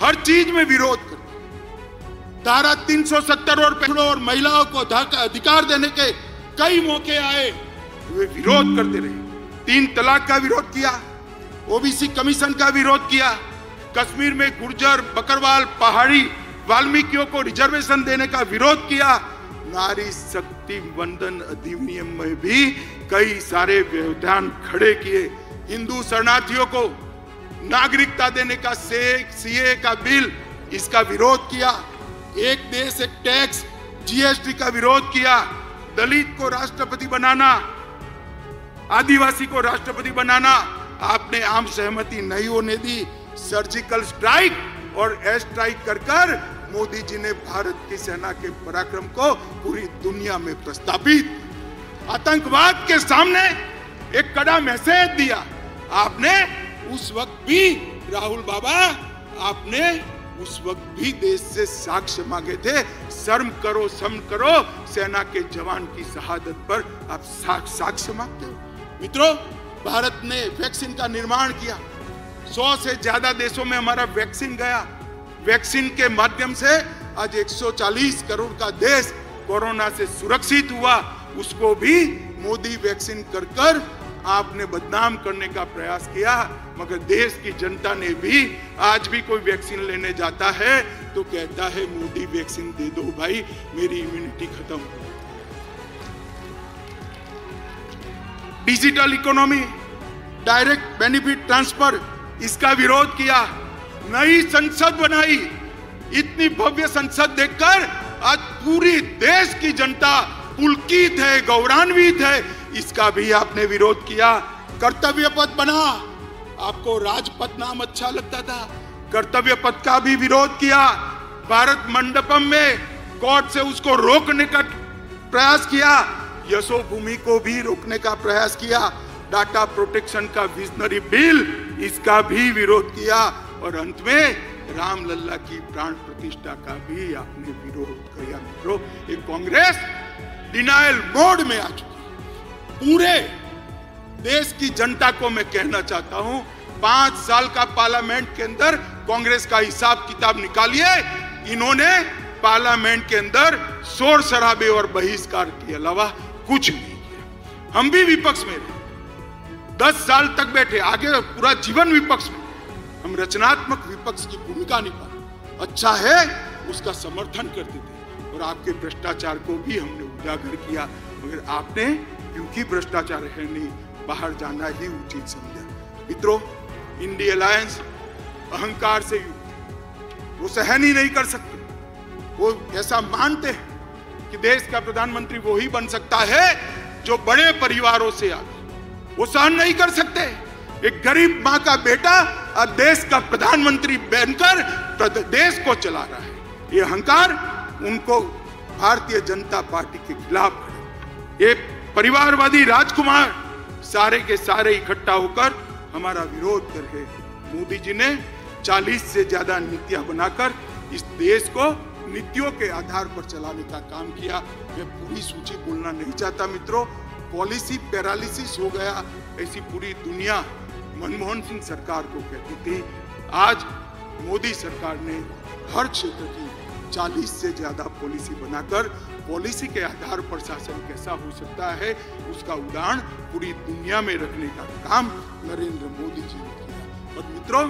हर चीज में विरोध कर, धारा 370 और महिलाओं को अधिकार देने के कई मौके आए, वे विरोध करते रहे। 3 तलाक का विरोध किया, ओबीसी कमीशन का विरोध किया, कश्मीर में गुर्जर, बकरवाल, पहाड़ी वाल्मीकियों को रिजर्वेशन देने का विरोध किया। नारी शक्ति वंदन अधिनियम में भी कई सारे व्यवधान खड़े किए। हिंदू शरणार्थियों को नागरिकता देने का सीए का बिल, इसका विरोध किया। एक देश एक टैक्स, जीएसटी का विरोध किया। दलित को राष्ट्रपति बनाना, आदिवासी को राष्ट्रपति बनाना आपने आम सहमति नहीं होने दी। सर्जिकल स्ट्राइक और एयर स्ट्राइक कर मोदी जी ने भारत की सेना के पराक्रम को पूरी दुनिया में प्रस्तावित, आतंकवाद के सामने एक कड़ा मैसेज दिया। आपने उस वक्त भी, राहुल बाबा, आपने उस वक्त भी देश से साक्ष्य मांगे थे। शर्म करो, सेना के जवान की शहादत पर आप साक्ष्य मांगते हो। मित्रों, भारत ने वैक्सीन का निर्माण किया। 100 से ज्यादा देशों में हमारा वैक्सीन गया। वैक्सीन के माध्यम से आज 140 करोड़ का देश कोरोना से सुरक्षित हुआ। उसको भी मोदी वैक्सीन कर आपने बदनाम करने का प्रयास किया। मगर देश की जनता ने भी, आज भी कोई वैक्सीन लेने जाता है तो कहता है मोदी वैक्सीन दे दो भाई, मेरी इम्यूनिटी खत्म। Digital economy, direct benefit transfer, इसका विरोध किया। नई संसद बनाई। इतनी भव्य संसद देखकर आज पूरी देश की जनता पुलकित है, गौरवान्वित है। इसका भी आपने विरोध किया। कर्तव्य पथ बना, आपको राजपथ नाम अच्छा लगता था, कर्तव्य पथ का भी विरोध किया। भारत मंडपम में कोर्ट से उसको रोकने का प्रयास किया। यशोभूमि को भी रोकने का प्रयास किया। डाटा प्रोटेक्शन का विजनरी बिल, इसका भी विरोध किया। और अंत में रामलल्ला की प्राण प्रतिष्ठा का भी आपने विरोध किया। मित्रों, एक कांग्रेस डिनायल मोड में आ चुकी है। पूरे देश की जनता को मैं कहना चाहता हूं, 5 साल का पार्लियामेंट के अंदर कांग्रेस का हिसाब किताब निकालिए। इन्होंने पार्लियामेंट के अंदर शोर शराबे और बहिष्कार के अलावा कुछ नहीं किया। हम भी विपक्ष में रहे, 10 साल तक बैठे, आगे पूरा जीवन विपक्ष में। हम रचनात्मक विपक्ष की भूमिका निभाए। अच्छा है उसका समर्थन करते थे और आपके भ्रष्टाचार को भी हमने उजागर किया। मगर आपने, क्योंकि भ्रष्टाचार है नहीं, बाहर जाना ही उचित समझा। मित्रों, इंडिया अलायंस अहंकार से युक्त, वो सहन ही नहीं कर सकते। वो ऐसा मानते हैं कि देश का प्रधानमंत्री वो ही बन सकता है जो बड़े परिवारों से आए। वो सहन नहीं कर सकते एक गरीब मां का बेटा और देश का प्रधानमंत्री बनकर देश को चला रहा है। ये अहंकार उनको भारतीय जनता पार्टी के खिलाफ खड़े। ये परिवारवादी राजकुमार सारे के सारे इकट्ठा होकर हमारा विरोध कर रहे। मोदी जी ने 40 से ज्यादा नीतियां बनाकर इस देश को नीतियों के आधार पर चलाने का काम किया। मैं पूरी सूची बोलना नहीं चाहता मित्रों, पॉलिसी पैरालिसिस हो गया, ऐसी पूरी दुनिया मनमोहन सिंह सरकार को कहती थी। आज मोदी सरकार ने हर क्षेत्र की 40 से ज्यादा पॉलिसी बनाकर पॉलिसी के आधार पर शासन कैसा हो सकता है उसका उदाहरण पूरी दुनिया में रखने का काम नरेंद्र मोदी जी ने किया। और मित्रों,